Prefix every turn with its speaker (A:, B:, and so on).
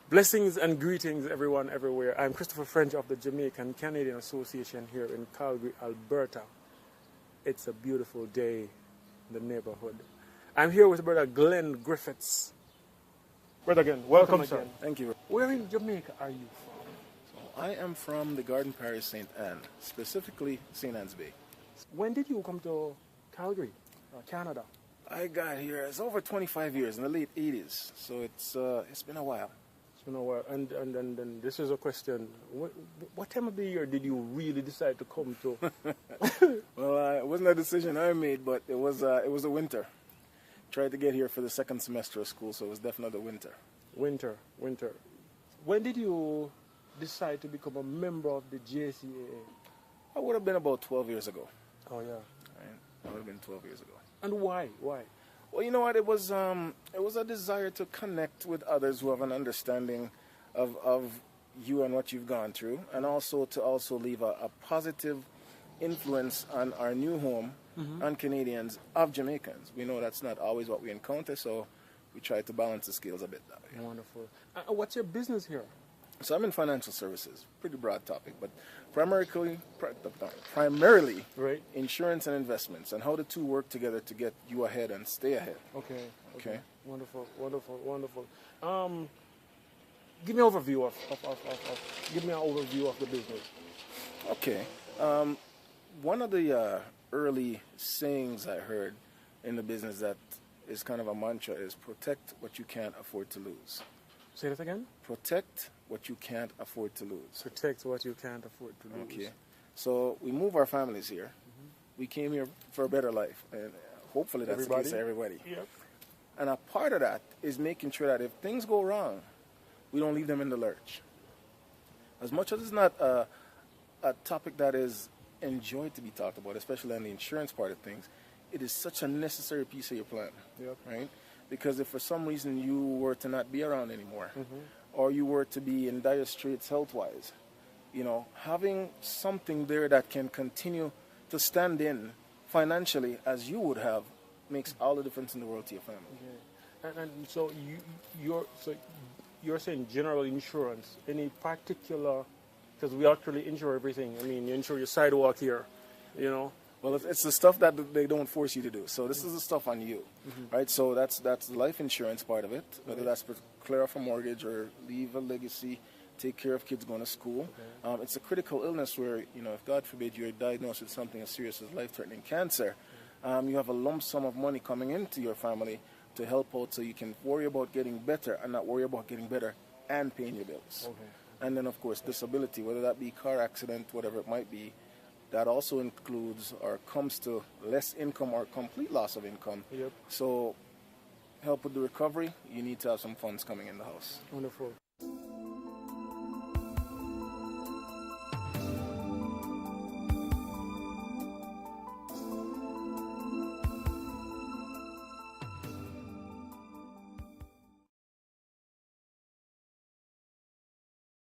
A: Blessings and greetings, everyone, everywhere. I'm Christopher French of the Jamaican Canadian Association here in Calgary, Alberta. It's a beautiful day in the neighborhood. I'm here with Brother Glen Griffiths. Brother Glen, welcome, sir.
B: Thank you.
A: Where in Jamaica are you from?
B: I am from the Garden Parish, St. Anne, specifically St. Anne's Bay.
A: When did you come to Calgary, Canada?
B: I got here, it's over 25 years, in the late 80s, so it's been a while.
A: It's been a while. And this is a question. What time of the year did you really decide to come to?
B: Well, it wasn't a decision I made, but it was a winter. Tried to get here for the second semester of school, so it was definitely winter.
A: Winter. When did you decide to become a member of the JCAA?
B: I would have been about 12 years ago.
A: Oh, yeah.
B: Right? I would have been 12 years ago.
A: And why?
B: Well, you know what? It was a desire to connect with others who have an understanding of you and what you've gone through, and also to leave a positive influence on our new home, on Canadians of Jamaicans. We know that's not always what we encounter, so we try to balance the scales a bit that way.
A: Wonderful. What's your business here?
B: So I'm in financial services, pretty broad topic, but primarily
A: right.
B: Insurance and investments, and how the two work together to get you ahead and stay ahead.
A: Okay. Wonderful. Give me an overview give me an overview of the business.
B: Okay. One of the early sayings I heard in the business that is kind of a mantra is protect what you can't afford to lose.
A: Say that again?
B: Protect what you can't afford to lose.
A: Protect what you can't afford to lose.
B: Okay. So we move our families here. We came here for a better life, and hopefully that's the case for everybody.
A: Yep.
B: And a part of that is making sure that if things go wrong, we don't leave them in the lurch. As much as it's not a topic that is enjoyed to be talked about, especially on the insurance part of things, it is such a necessary piece of your plan, right? Because if for some reason you were to not be around anymore, or you were to be in dire straits health-wise, you know, having something there that can continue to stand in financially as you would have makes all the difference in the world to your family.
A: Okay. And so you're saying general insurance, any particular, because we actually insure everything. I mean, you insure your sidewalk here, you know.
B: Well, it's the stuff that they don't force you to do. So this is the stuff on you, right? So that's the life insurance part of it, whether that's to clear off a mortgage or leave a legacy, take care of kids going to school. It's a critical illness where, you know, if God forbid you're diagnosed with something as serious as life-threatening cancer, you have a lump sum of money coming into your family to help out so you can worry about getting better and not worry about getting better and paying your bills. And then, of course, disability, whether that be car accident, whatever it might be, that also includes or comes to less income or complete loss of income. So help with the recovery, you need to have some funds coming in the house.
A: Wonderful.